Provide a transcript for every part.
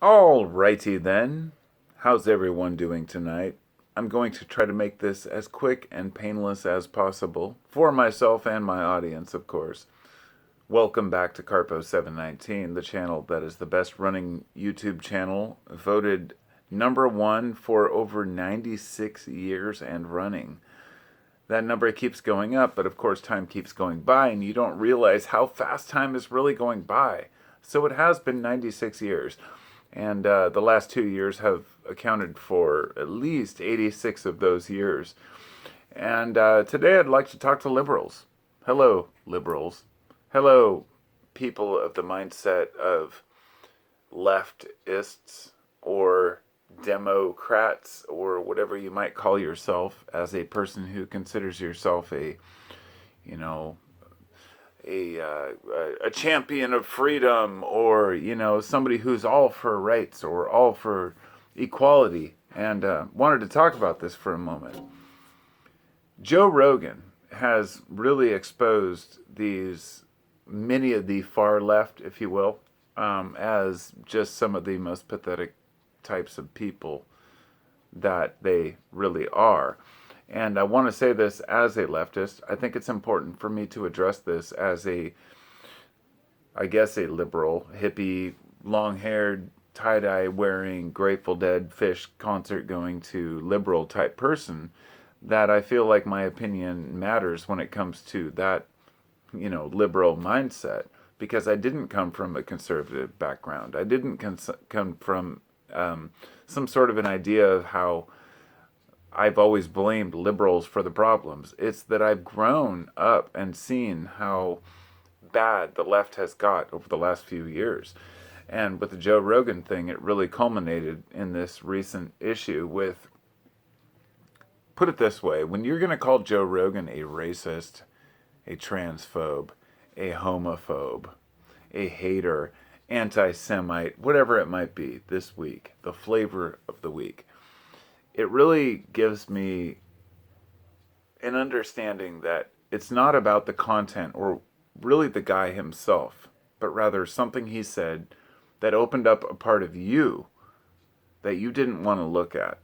Alrighty then. How's everyone doing tonight? I'm going to try to make this as quick and painless as possible for myself and my audience, of course. Welcome back to Carpo719, the channel that is the best running YouTube channel, voted number one for over 96 years and running. That number keeps going up, but of course, time keeps going by, and you don't realize how fast time is really going by. So it has been 96 years. And the last 2 years have accounted for at least 86 of those years. And today I'd like to talk to liberals. Hello, liberals. Hello, people of the mindset of leftists or Democrats or whatever you might call yourself as a person who considers yourself you know, a champion of freedom, or somebody who's all for rights or all for equality, and wanted to talk about this for a moment. Joe Rogan has really exposed many of the far left, if you will, as just some of the most pathetic types of people that they really are. And I want to say this as a leftist. I think it's important for me to address this as I guess, a liberal, hippie, long-haired, tie-dye wearing, Grateful Dead, Fish concert going to liberal type person, that I feel like my opinion matters when it comes to that, liberal mindset, because I didn't come from a conservative background. I didn't come from some sort of an idea of how I've always blamed liberals for the problems. It's that I've grown up and seen how bad the left has got over the last few years. And with the Joe Rogan thing, it really culminated in this recent issue with, put it this way, when you're going to call Joe Rogan a racist, a transphobe, a homophobe, a hater, anti-Semite, whatever it might be this week, the flavor of the week, it really gives me an understanding that it's not about the content or really the guy himself, but rather something he said that opened up a part of you that you didn't want to look at.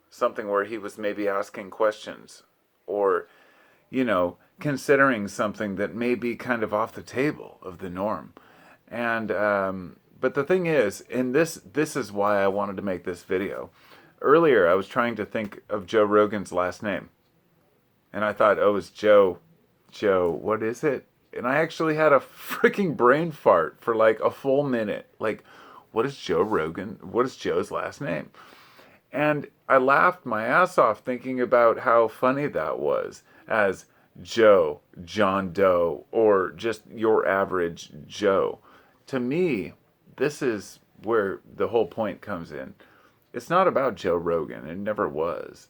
Something where he was maybe asking questions or, considering something that may be kind of off the table of the norm. And, but the thing is, and this is why I wanted to make this video. Earlier, I was trying to think of Joe Rogan's last name. And I thought, oh, it's Joe, what is it? And I actually had a freaking brain fart for like a full minute. Like, what is Joe Rogan? What is Joe's last name? And I laughed my ass off thinking about how funny that was as Joe, John Doe, or just your average Joe. To me, this is where the whole point comes in. It's not about Joe Rogan. It never was.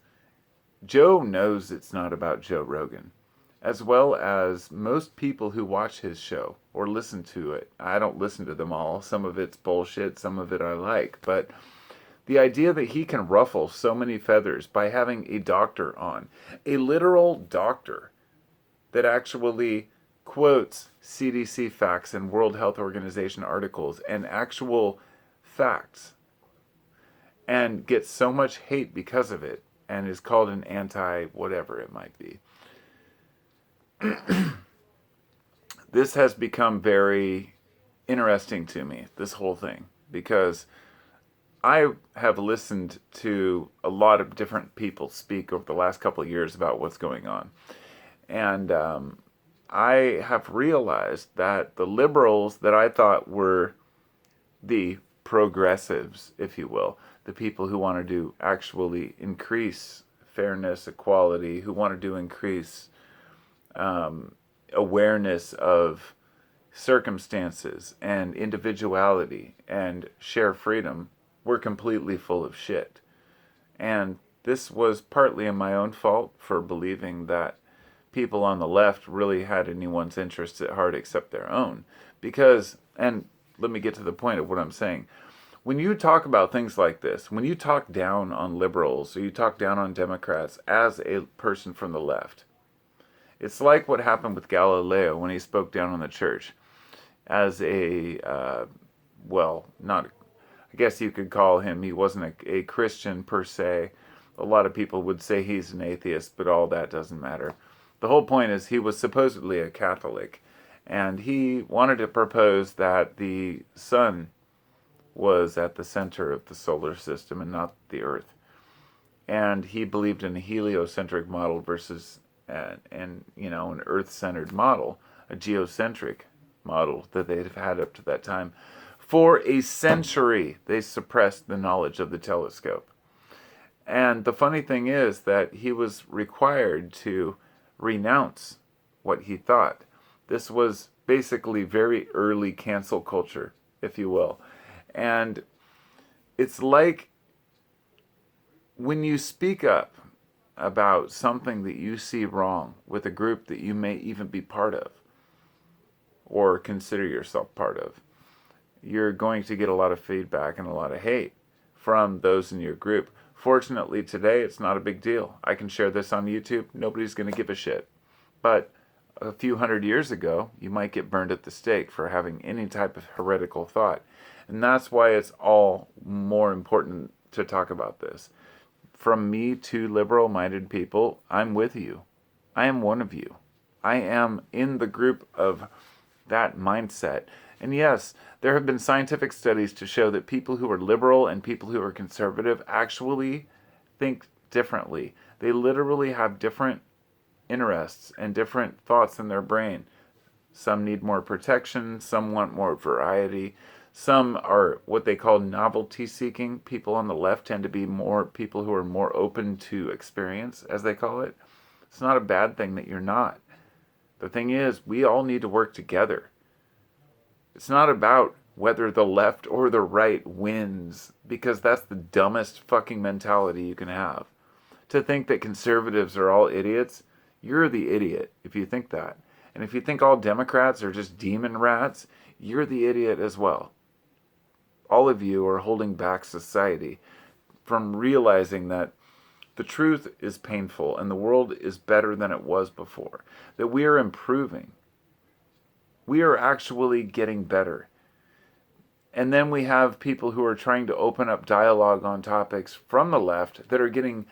Joe knows it's not about Joe Rogan, as well as most people who watch his show or listen to it. I don't listen to them all. Some of it's bullshit, some of it I like. But the idea that he can ruffle so many feathers by having a doctor on, a literal doctor that actually quotes CDC facts and World Health Organization articles and actual facts, and gets so much hate because of it, and is called an anti-whatever it might be. This has become very interesting to me, this whole thing, because I have listened to a lot of different people speak over the last couple of years about what's going on. And I have realized that the liberals that I thought were the progressives, if you will, the people who want to actually increase fairness, equality, who want to increase awareness of circumstances and individuality and share freedom, were completely full of shit. And this was partly my own fault for believing that people on the left really had anyone's interests at heart except their own. Because, and let me get to the point of what I'm saying. When you talk about things like this, when you talk down on liberals or you talk down on Democrats as a person from the left, it's like what happened with Galileo when he spoke down on the church as a, well, not I guess you could call him, he wasn't a Christian per se. A lot of people would say he's an atheist, but all that doesn't matter. The whole point is he was supposedly a Catholic, and he wanted to propose that the sun was at the center of the solar system and not the Earth. And he believed in a heliocentric model versus an Earth-centered model, a geocentric model that they'd had up to that time. For a century, they suppressed the knowledge of the telescope. And the funny thing is that he was required to renounce what he thought. This was basically very early cancel culture, if you will. And it's like when you speak up about something that you see wrong with a group that you may even be part of or consider yourself part of, you're going to get a lot of feedback and a lot of hate from those in your group. Fortunately, today, it's not a big deal. I can share this on YouTube. Nobody's going to give a shit. But a few hundred years ago, you might get burned at the stake for having any type of heretical thought. And that's why it's all more important to talk about this. From me to liberal-minded people, I'm with you. I am one of you. I am in the group of that mindset. And yes, there have been scientific studies to show that people who are liberal and people who are conservative actually think differently. They literally have different interests and different thoughts in their brain. Some need more protection, some want more variety. Some are what they call novelty seeking. People on the left tend to be more people who are more open to experience, as they call it. It's not a bad thing that you're not. The thing is, we all need to work together. It's not about whether the left or the right wins, because that's the dumbest fucking mentality you can have. To think that conservatives are all idiots, you're the idiot if you think that. And if you think all Democrats are just demon rats, you're the idiot as well. All of you are holding back society from realizing that the truth is painful and the world is better than it was before. That we are improving. We are actually getting better. And then we have people who are trying to open up dialogue on topics from the left that are getting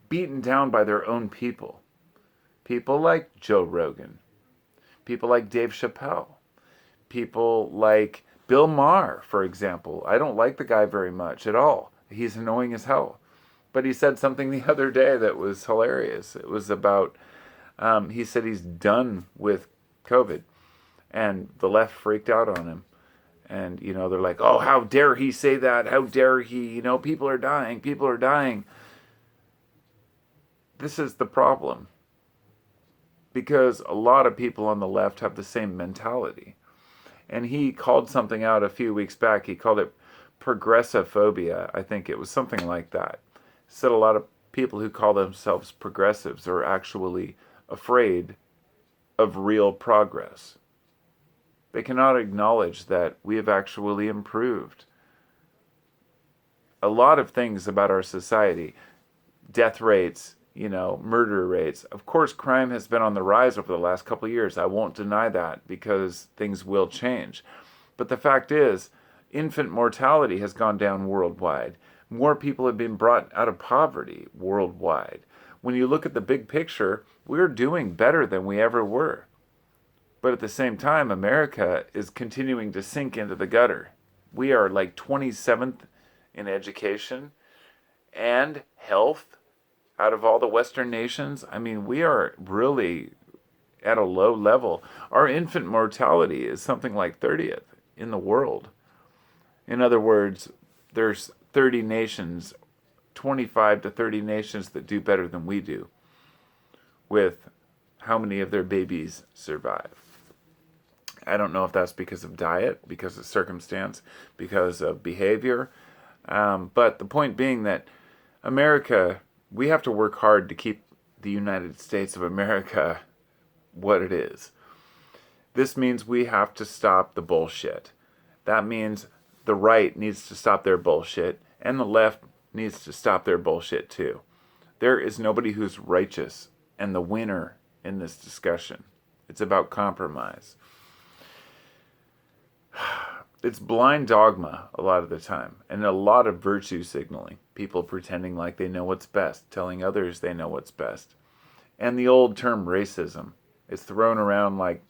beaten down by their own people. People like Joe Rogan. People like Dave Chappelle. People like Bill Maher, for example. I don't like the guy very much at all. He's annoying as hell. But he said something the other day that was hilarious. It was about, he said he's done with COVID. And the left freaked out on him. And, they're like, oh, how dare he say that? How dare he? People are dying. People are dying. This is the problem. Because a lot of people on the left have the same mentality. And he called something out a few weeks back. He called it progressophobia. I think it was something like that. He said a lot of people who call themselves progressives are actually afraid of real progress. They cannot acknowledge that we have actually improved. A lot of things about our society, death rates, murder rates. Of course, crime has been on the rise over the last couple of years. I won't deny that because things will change. But the fact is, infant mortality has gone down worldwide. More people have been brought out of poverty worldwide. When you look at the big picture, we're doing better than we ever were. But at the same time, America is continuing to sink into the gutter. We are like 27th in education and health out of all the Western nations. I mean, we are really at a low level. Our infant mortality is something like 30th in the world. In other words, there's 30 nations, 25 to 30 nations that do better than we do with how many of their babies survive. I don't know if that's because of diet, because of circumstance, because of behavior. But the point being that America, we have to work hard to keep the United States of America what it is. This means we have to stop the bullshit. That means the right needs to stop their bullshit, and the left needs to stop their bullshit too. There is nobody who's righteous and the winner in this discussion. It's about compromise. it's blind dogma a lot of the time, and a lot of virtue signaling. People pretending like they know what's best, telling others they know what's best. And the old term racism is thrown around like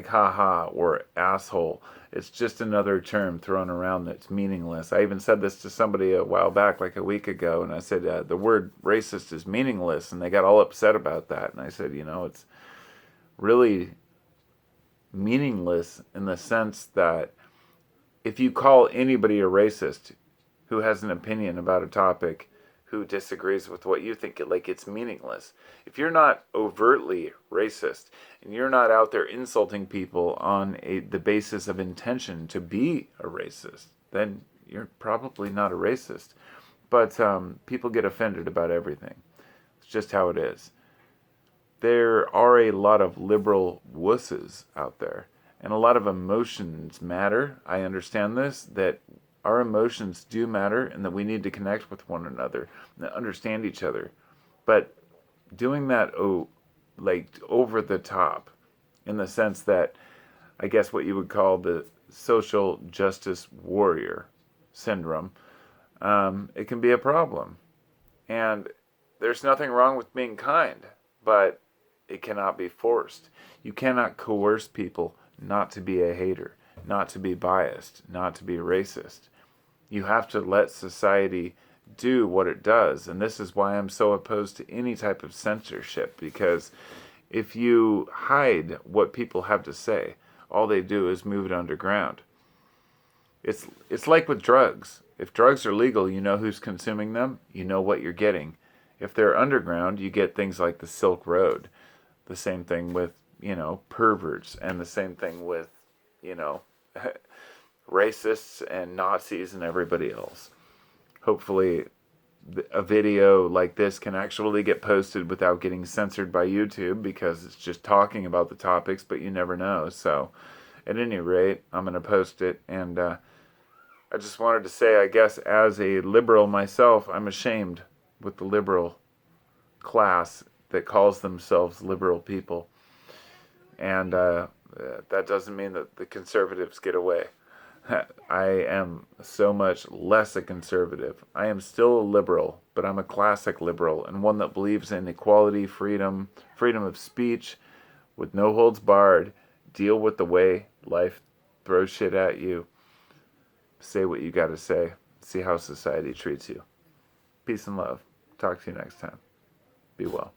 haha or asshole. It's just another term thrown around that's meaningless. I even said this to somebody a while back, like a week ago, and I said the word racist is meaningless, and they got all upset about that. And I said, it's really meaningless in the sense that if you call anybody a racist who has an opinion about a topic, who disagrees with what you think, like, it's meaningless. If you're not overtly racist and you're not out there insulting people on the basis of intention to be a racist, then you're probably not a racist. But people get offended about everything. It's just how it is. There are a lot of liberal wusses out there, and a lot of emotions matter. I understand this, that our emotions do matter, and that we need to connect with one another and understand each other. But doing that, like, over the top, in the sense that, I guess what you would call the social justice warrior syndrome, it can be a problem. And there's nothing wrong with being kind, but it cannot be forced. You cannot coerce people not to be a hater, not to be biased, not to be racist. You have to let society do what it does. And this is why I'm so opposed to any type of censorship, because if you hide what people have to say, all they do is move it underground. It's like with drugs. If drugs are legal, you know who's consuming them, you know what you're getting. If they're underground, you get things like the Silk Road. The same thing with, perverts, and the same thing with, racists and Nazis and everybody else. Hopefully, a video like this can actually get posted without getting censored by YouTube, because it's just talking about the topics, but you never know. So, at any rate, I'm going to post it, and I just wanted to say, I guess, as a liberal myself, I'm ashamed with the liberal class that calls themselves liberal people. And that doesn't mean that the conservatives get away. I am so much less a conservative. I am still a liberal, but I'm a classic liberal, and one that believes in equality, freedom of speech, with no holds barred. Deal with the way life throws shit at you. Say what you gotta say. See how society treats you. Peace and love. Talk to you next time. Be well.